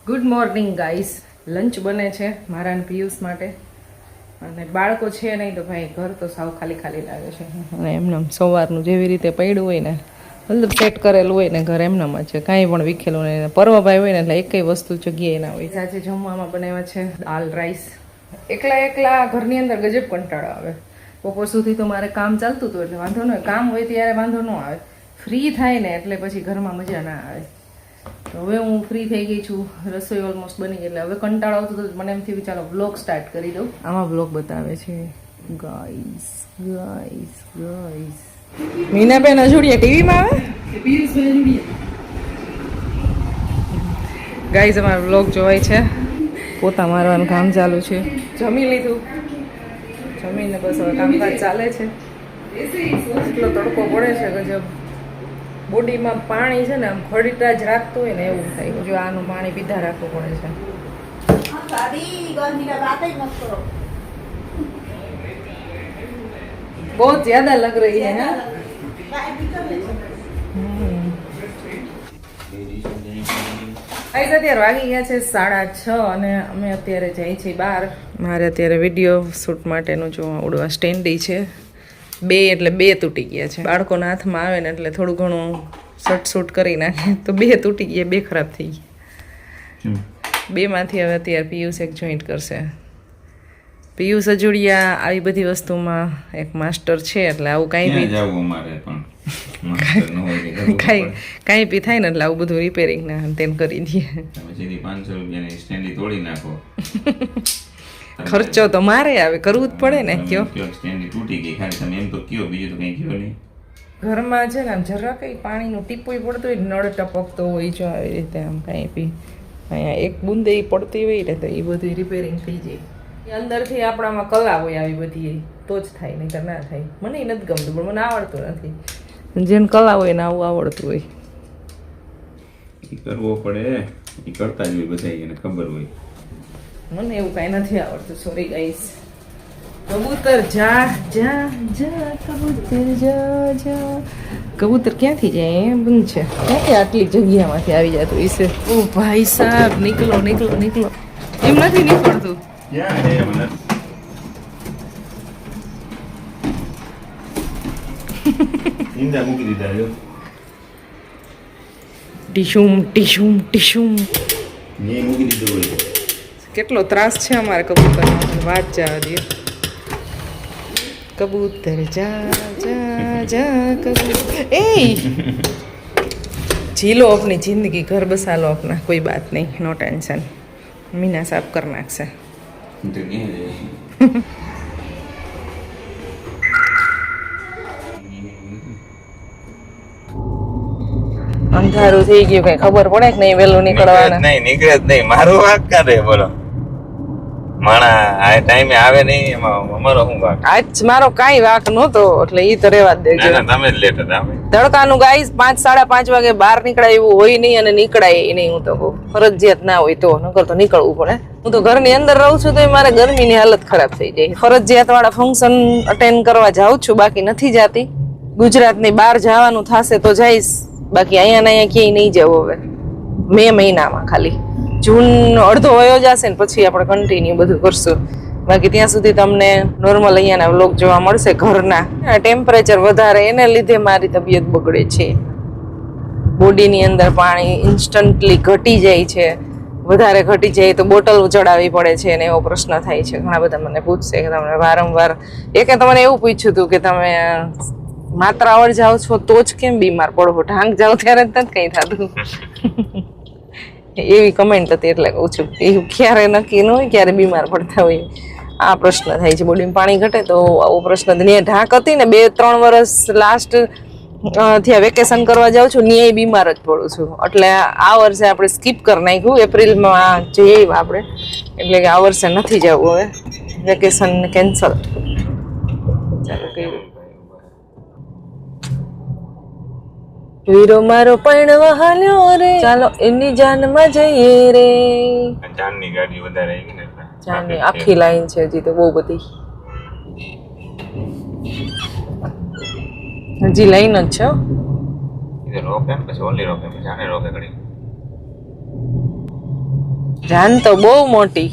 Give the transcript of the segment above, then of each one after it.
Good morning guys. Lunch બને છે મારા અને પિયુષ માટે, અને બાળકો છે નહીં તો ભાઈ ઘર તો સાવ ખાલી ખાલી લાગે છે. અને એમને સવારનું જેવી રીતે પડ્યું હોય ને, મતલબ સેટ કરેલું હોય ને ઘર એમનામ જ છે, કાંઈ પણ વિખેલું નહીં. પર્વભાઈ હોય ને એટલે એકઈ વસ્તુ જગ્યાએ ના હોય. આજે જમવામાં બનાવ્યા છે દાલ રાઈસ. એકલા ઘરની અંદર ગજબ કંટાળો આવે. બપોર સુધી તો મારે કામ ચાલતું હતું એટલે વાંધો ન હોય, કામ હોય ત્યારે વાંધો ન આવે. ફ્રી થાય ને એટલે પછી ઘરમાં મજા ના આવે. હવે હું ફ્રી થઈ ગઈ છું, રસોઈ ઓલમોસ્ટ બની ગઈ, એટલે હવે કંટાળો આવતો હતો. મને એમ થયું ચાલો વ્લોગ સ્ટાર્ટ કરી દઉં. આમાં વ્લોગ બતાવે છે ગાઈસ. મીનાબેન અજોડિયા ટીવીમાં આવે, ગાઈસ અમારો વ્લોગ જોવાય છે. પોતા મારવાનું કામ ચાલુ છે. જમી લીધું, જમીને બસ હવે કામકાજ ચાલે છે. એટલો તડકો પડે છે ગજબ. બોડીમાં પાણી છે ને આમ ખડીતા જ રાખતું હોય ને એવું થાય. જો આનું પાણી પીધા રાખવું પડે છે. બહુ જ્યાદા લગ રહી હે. અત્યારે વાગી ગયા છે 6:30 અને અમે અત્યારે જઈએ છીએ બહાર. મારે અત્યારે વિડીયો શૂટ માટેનું જો ઉડવા સ્ટેન્ડી છે. 2 એટલે 2 તૂટી ગયા છે. બાળકોના હાથમાં આવે ને એટલે થોડું ઘણું શર્ટ શૂટ કરી નાખે તો 2 તૂટી ગયા, 2 ખરાબ થઈ ગયા. 2 માંથી હવે અત્યારે પિયુષ એક જોઈન્ટ કરશે. પિયુષ અજોડિયા આવી બધી વસ્તુમાં એક માસ્ટર છે, એટલે આવું કાંઈ બી થાય ને એટલે આવું બધું રિપેરિંગ ને તેમ કરી દઈએ. 500 રૂપિયાની સ્ટેન્ડી તોડી નાખો. ખર્ચો તો મારે આવે, કરવું જ પડે ને. કયો તૂટી ગઈ ખાલી તમે એમ તો કયો, બીજું તો કઈ કયો નહીં. ઘરમાં છે ને આમ જરા કંઈ પાણીનું ટીપું પડતું હોય, નળ ટપકતો હોય, જો આવી રીતે આમ કાંઈ બી અહીંયા એક બુંદે પડતી હોય ને તો એ બધી રિપેરિંગ થઈ જાય. અંદરથી આપણામાં કલા હોય આવી બધી, તો જ થાય, નહીં તો ના થાય. મને નથી ગમતું, પણ મને આવડતું નથી. જેને કલા હોય ને આવું આવડતું હોય, એ કરવો પડે. એ કરતા જ હોય બધા, એને ખબર હોય. મને એવું કાંઈ નથી આવડતું, સોરી ગાઈસ. કબૂતર જા જા જા, કબૂતર જા જા. કબૂતર ક્યાંથી જાય એમ બંધ છે, ક્યાંથી આટલી જગ્યામાંથી આવી જતું હશે. ઓ ભાઈ સાહેબ, નીકળો નીકળો નીકળો. એમ નથી નીકળતું. મૂકી દીધા. ટીશુમ ટીશુમ ટીશુમ મૂકી દીધું હોય. કેટલો ત્રાસ છે અમારે કબૂતરનો, વાત જવા દે. કબૂતર જા જા જા કબૂતર. એ જીલો अपनी जिंदगी, घर बसा लो अपना, कोई बात नहीं, नो टेंशन. मीना साफ कर नाखશે. અંધારું થઈ ગયું, કઈ ખબર પડે કે નહીં વહેલું નીકળવાના? નહીં નીકળે જ નહીં. મારું વાક કરે બોલો. માણા આ ટાઈમે આવે નહીં, એમાં અમારો શું વાક? આજ મારો કાંઈ વાક નહોતો, એટલે ઈ તો રહેવા જ દેજો. તમે જ લેટ હતા. તડકાનું ગાઈસ 5-5:30 વાગે બહાર નીકળાય એવું હોય નહીં, અને નીકળાય નહીં. હું તો કહું ફરજિયાત ના હોય તો, નકર તો નીકળવું પડે. હું તો ઘરની અંદર રહું છું તો મારે ગરમીની હાલત ખરાબ થઈ જાય. ફરજિયાત વાળા ફંક્શન અટેન્ડ કરવા જાઉં છું, બાકી નથી જાતી. ગુજરાતની બહાર જવાનું થશે તો જઈશ, બાકી અહીંયા ને અહીંયા ક્યાંય નહીં જવું. હવે મે મહિનામાં ખાલી જૂન અડધો વયો જશે ને પછી આપણે કન્ટિન્યુ બધું કરશું. બાકી ત્યાં સુધી તમને નોર્મલ અહીંયાના વ્લોગ જોવા મળશે ઘરના. ટેમ્પરેચર વધારે એને લીધે મારી તબિયત બગડે છે. બોડીની અંદર પાણી ઇન્સ્ટન્ટલી ઘટી જાય છે. વધારે ઘટી જાય તો બોટલ ચડાવવી પડે છે, અને એવો પ્રશ્ન થાય છે. ઘણા બધા મને પૂછશે કે તમને વારંવાર, એકે તમને એવું પૂછ્યું હતું કે તમે માત્રાવર જાઓ છો તો જ કેમ બીમાર પડો, ઢાંગ જાઓ ત્યારે જ નથી કંઈ થતું. એવી કમેન્ટ હતી, એટલે કહું છું એવું ક્યારે નક્કી ન હોય ક્યારે બીમાર પડતા હોય. આ પ્રશ્ન થાય છે, બોડીમાં પાણી ઘટે તો આવો પ્રશ્ન. ઢાંક હતી ને 2-3 વર્ષ લાસ્ટ ત્યાં વેકેશન કરવા જાઉં છું, ન્યાય બીમાર જ પડું છું. એટલે આ વર્ષે આપણે સ્કીપ કરી નાખ્યું. એપ્રિલમાં જઈએ આપણે, એટલે કે આ વર્ષે નથી જવું, હવે વેકેશન કેન્સલ. ચાલો કર્યું. વીરો મારો પૈણવા હાલ્યો રે, ચાલો એની જાનમાં જઈએ રે. જાનની ગાડી વધારે આવી ને, જાનની આખી લાઈન છે હજી તો બહુ બધી. હજી લાઈન જ છે. રોકે પછી ઓલી રોકે પછી આને રોકે ઘડી. જાન તો બહુ મોટી.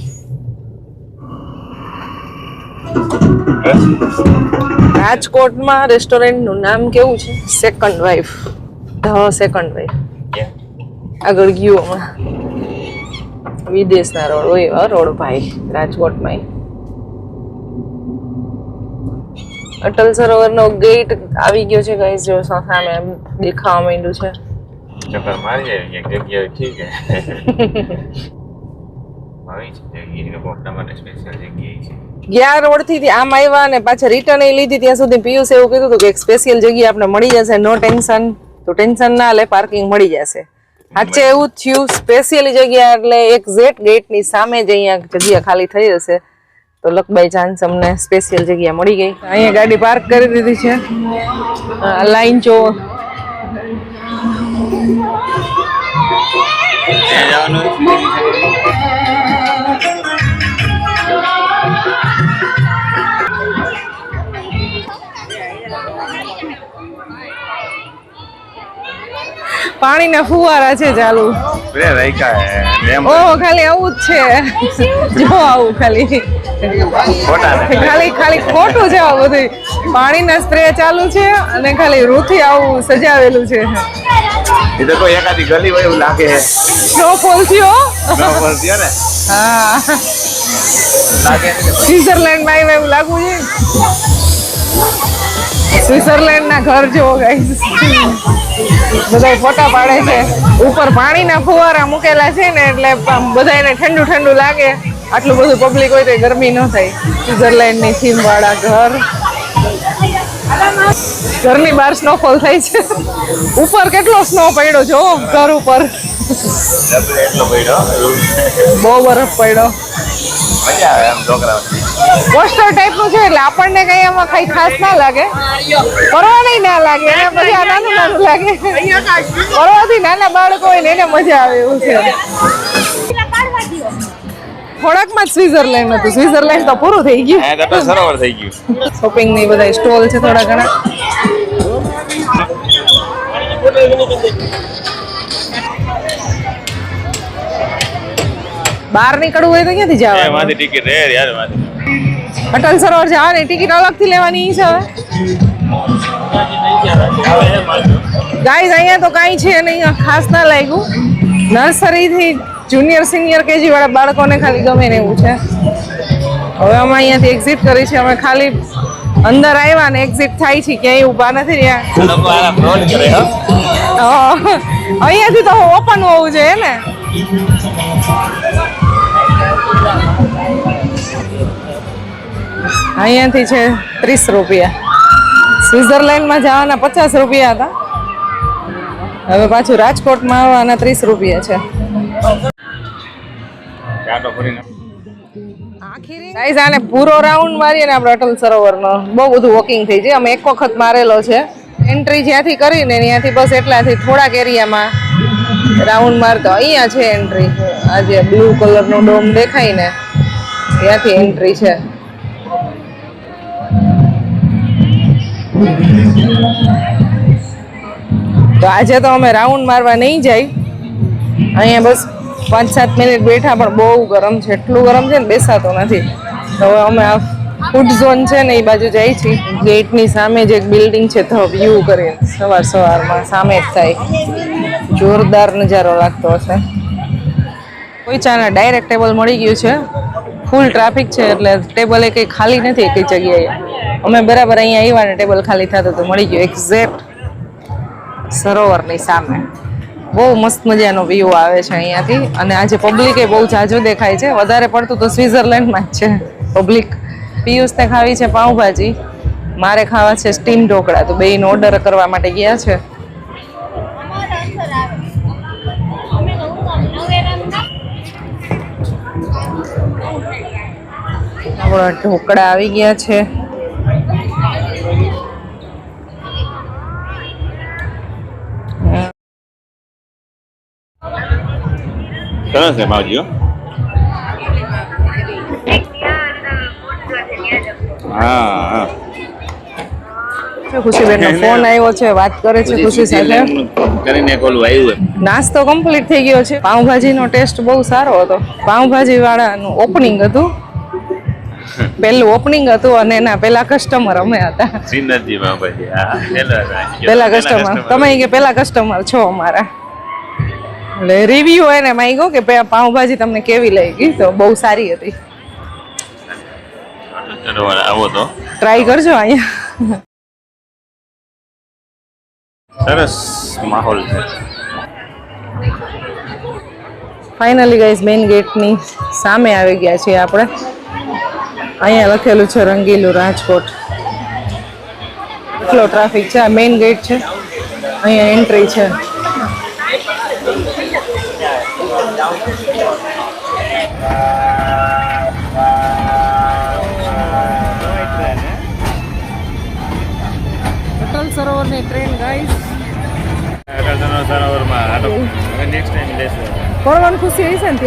રાજકોટમાં રેસ્ટોરન્ટ નું નામ કેવું છે? Second wife. The second wife. આગળ ગયું હમણાં વિદેશના રોડ હોય એવા રોડ ભાઈ રાજકોટમાં. અટલ સરોવરનો ગેટ આવી ગયો છે ગાઈસ, જો સામે દેખાવા માંડ્યું છે. ચક્કર મારીએ એક જગ્યાએ ઠીક છે. આવી છે જગ્યાએ પોપટા માટે સ્પેશિયલ જગ્યાએ છે. ગયા રોડ થી આમ આવ્યા અને પાછા રિટર્ન લીધી ત્યાં સુધી પિયુષ એવું કીધું હતું કે એક સ્પેશિયલ જગ્યા આપણે મળી જશે, નો ટેન્શન. તો ટેન્શન ના લે, પાર્કિંગ મળી જશે. સાચે એવું થયું, સ્પેશિયલી જગ્યા એટલે એક્ઝેક્ટ ગેટ ની સામે જ અહીંયા જગ્યા ખાલી થઈ જશે. તો લક બાય ચાન્સ અમને સ્પેશિયલ જગ્યા મળી ગઈ. અહીંયા ગાડી પાર્ક કરી દીધી છે. લાઈન જો પાણીના ફુવારા છે ચાલુ. ઓહ, ખાલી આવું જ છે. જો આવું ખાલી ખાલી ખોટું છે. આ બધું પાણીના સ્પ્રે ચાલુ છે અને ખાલી રૂથી આવું સજાવેલું છે. એ તો કોઈ એકાદી ગલી હોય એવું લાગે છે. સ્નોફોલ થયો. સ્નોફોલ થયો ને. હા, લાગે સ્વિટરલેન્ડ માં એવું લાગુ છે. સ્વિટરલેન્ડ ના ઘર જેવો ગાઈસ. બધા ફોટા પાડે છે. ઉપર પાણીના ફુવારા મૂકેલા છે ને એટલે બધાને ઠંડુ ઠંડુ લાગે. આટલું બધું પબ્લિક હોય તો ગરમી ન થાય. સ્વિટરલેન્ડ ની થીમ વાળા ઘર. ઘરની બહાર સ્નોફોલ થાય છે. ઉપર કેટલો સ્નો પડ્યો જો ઘર ઉપર. એટલો પડ્યો. બહુ બરફ પડ્યો. મજા આવે આમ છોકરાઓ. પોસ્ટર ટાઈપ નું છે એટલે આપણને કઈ આમાં કઈ ખાસ ના લાગે. ફરવાની ના લાગે, એને પછી આ નાનું નાનું લાગે. ફરવાથી નાના બાળકો હોય ને એને મજા આવે એવું છે. થોડાકમાં જ સ્વિટરલેન્ડ હતું. સ્વિટરલેન્ડ તો પૂરું થઈ ગયું. અટલ સરોવર થઈ ગયું. શોપિંગ ની બધા સ્ટોલ છે થોડા ઘણા. બહાર નીકળવું હોય તો ક્યાંથી જવાનું? એમાંથી ટિકિટ રે યાર એમાંથી. અટલ સરોવર જવાની ટિકિટ અલગથી લેવાની છે હવે. ગાઈઝ અહીંયા તો કાંઈ છે નહીં, ખાસ ના લાગ્યું. નર્સરી થી જુનિયર સિનિયર કેજી વાળા બાળકોને ખાલી ગમે ને એવું છે. હવે અમે અહીંયાથી એક્ઝિટ કરી છે. અમે ખાલી અંદર આવ્યા ને એક્ઝિટ થાય છે, ક્યાંય ઊભા નથી રહ્યા. અહીંયાથી તો ઓપન હોવું જોઈએ ને. અહીંયાથી છે 30 રૂપિયા. સ્વિટરલેન્ડમાં જવાના 50 રૂપિયા હતા. હવે પાછું રાજકોટમાં આવવાના 30 રૂપિયા છે. ગાઈઝ આને પૂરો રાઉન્ડ મારીએ ને આપણે અટલ સરોવરનો. બહુ બધું વોકિંગ થઈ જાય. અમે એક વખત મારેલો છે. એન્ટ્રી જ્યાંથી કરીને ત્યાંથી બસ એટલાથી થોડાક એરિયામાં રાઉન્ડ મારતો. અહીંયા છે એન્ટ્રી. આ જે બ્લુ કલરનો ડોમ દેખાય ને ત્યાંથી એન્ટ્રી છે. તો આજે તો અમે રાઉન્ડ મારવા નહીં જાય. અહીંયા બસ 5-7 મિનિટ બેઠા, પણ બહુ ગરમ છે. એટલું ગરમ છે ને બેસાતો નથી. તો હવે અમે આ ફૂડ ઝોન છે ને એ બાજુ જાય છે. ગેટની સામે જ એક બિલ્ડિંગ છે ધ વ્યૂ કરીને. સવારમાં સામે જ થાય. જોરદાર નજારો લાગતો હશે. કોઈ ચાના ડાયરેક્ટ ટેબલ મળી ગયું છે. ફૂલ ટ્રાફિક છે એટલે ટેબલ એ કંઈ ખાલી નથી કઈ જગ્યાએ. અમે બરાબર અહીંયા આવ્યા ને ટેબલ ખાલી થતું તો મળી ગયું એક્ઝેક્ટ સરોવરની સામે. બહુ મસ્ત મજાનો વ્યૂ આવે છે અહીંયાથી. અને આજે પબ્લિક એ બહુ જાજો દેખાય છે. વધારે પડતું તો સ્વિટરલેન્ડમાં જ છે પબ્લિક. પિયુષને ખાવી છે પાઉંભાજી, મારે ખાવા છે સ્ટીમ ઢોકળા. તો બેયનો ઓર્ડર કરવા માટે ગયા છે. આપણા ઢોકળા આવી ગયા છે. સરસ છે ભાવજીઓ. હા હા ખુશીબેનનો ફોન આવ્યો છે, વાત કરે છે ખુશી સાથે. કરીને કોલું આવ્યું નાસ્તો કમ્પ્લીટ થઈ ગયો છે. પાઉંભાજીનો ટેસ્ટ બહુ સારો હતો. પાઉંભાજી વાળાનું ઓપનિંગ હતું, પહેલું ઓપનિંગ હતું અને એના પહેલા કસ્ટમર અમે હતા. સિંદરજી બાબાજી પહેલા કસ્ટમર તમે કે પહેલા કસ્ટમર છો અમારા. એટલે રિવ્યુ એને માંગ્યો કે પાઉંભાજી તમને કેવી લાગી, તો બહુ સારી હતી. આવો તો ટ્રાય કરજો અહીંયા. સરસ માહોલ છે. ફાઇનલી ગાઈઝ મેઇન ગેટની સામે આવી ગયા છીએ આપણે. અહીંયા લખેલું છે રંગીલું રાજકોટ. એટલો ટ્રાફિક છે. આ મેઇન ગેટ છે, અહીંયા એન્ટ્રી છે. અટલ સરોવરની ટ્રેન ગાઈઝ. કરવાની ખુશી હશે ને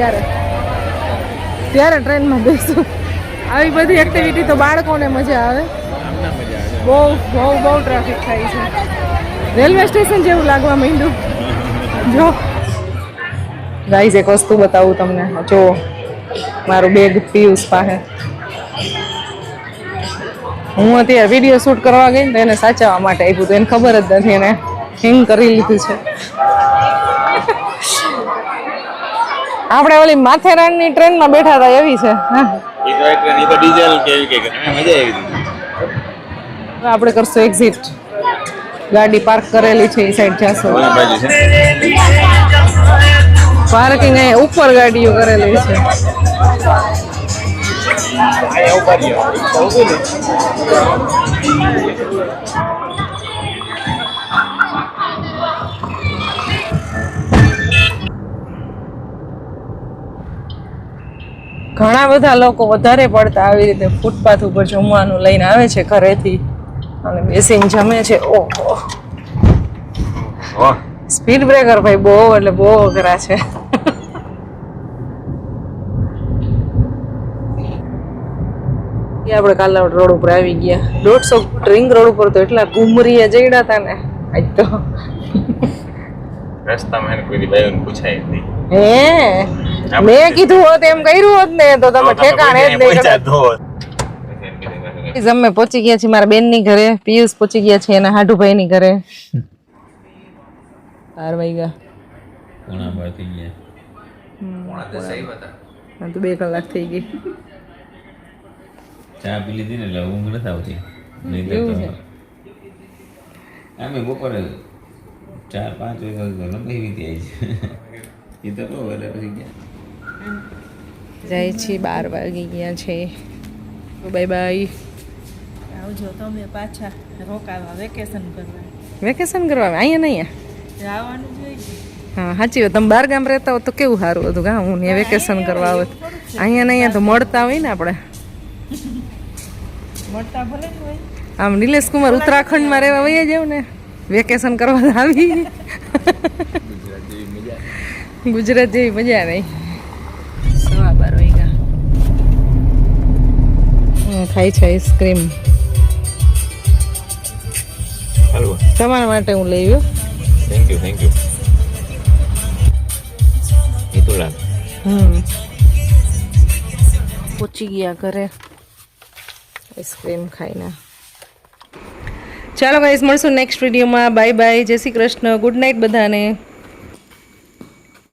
ત્યારે ટ્રેનમાં બેસું. આવી બધી એક્ટિવિટી તો બાળકોને મજા આવે. બહુ બહુ બહુ ટ્રાફિક થાય છે. રેલવે સ્ટેશન જેવું લાગવા માંડ્યું. જો ગાઈઝ એક વસ્તુ બતાવું તમને. જો મારું બેગ પિયુષ પાસે. હું અત્યારે વિડીયો શૂટ કરવા ગઈ ને એને સાચવવા માટે આપ્યું. તો એને ખબર જ નથી, એને હિંગ કરી લીધું છે. આપણે ઓલી માથેરાનની ટ્રેનમાં બેઠા હતા એવી છે. આપણે કરશું એક્ઝિટ. ગાડી પાર્ક કરેલી છે એ સાઈડ જશું. પાર્કિંગ અહીંયા ઉપર ગાડીઓ કરેલી છે. ઘણા બધા લોકો વધારે પડતા આવી રીતે ફૂટપાથ ઉપર જમવાનું લઈને આવે છે ઘરેથી અને બેસીને જમે છે. ઓહો, સ્પીડ બ્રેકર ભાઈ બહુ એટલે બહુ અઘરા છે. આપણે કાલાવડ રોડ ઉપર આવી ગયા. 150 રિંગ રોડ ઉપર તો એટલા ઘુમરીએ જઈડા હતા ને આજ તો. રસ્તામાં કોઈ ભાઈઓને પૂછાય નહીં. હે મેં કીધું હોત એમ કર્યું હોત ને તો તમે ઠેકાણે જ નહીં. અમે પહોંચી ગયા છીએ મારા બેન ની ઘરે. પિયુષ પહોંચી ગયા છે એના હાડુભાઈ ની ઘરે. 12 વાગ્યા. પોણા 12 થઈ ગયા. તો 2 કલાક થઈ ગઈ. ચા પી લીધી ને એટલે ઊંઘ નથી આવતી. આમે બપોરે 4-5 વાગ્યા લંબાઈ વીતી આવી છે. એ તો બહુ વહેલા પછી ગયા. જાય છે 12 વાગી ગયા છે. Bye bye. આવજો તમે પાછા રોકાવા વેકેશન કરવા. વેકેશન કરવા અહીંયા નહીં જવાનું જોઈએ. હા સાચી વાત. તમે 12 ગામ રહેતા હો તો કેવું સારું હતું. હા હું ત્યાં વેકેશન કરવા આવત. અહીંયા નહીં તો મળતા હોય ને આપણે. મળતા ભલે ને હોય. આમ નિલેશ કુમાર ઉત્તરાખંડમાં રહેવા વયા જાવ ને વેકેશન કરવા આવી. ગુજરાત જેવી મજા નહીં. 12:15 વાગ્યા. ખાઈ છે આઈસ્ક્રીમ. તમારા માટે હું લઈ આવ્યો. Thank you. એ તો લાગ. પહોંચી ગયા ઘરે આઈસ્ક્રીમ ખાઈને. ચાલો ગાઈસ મળશું નેક્સ્ટ વિડીયોમાં. Bye bye. જય શ્રી કૃષ્ણ. ગુડ નાઇટ બધાને.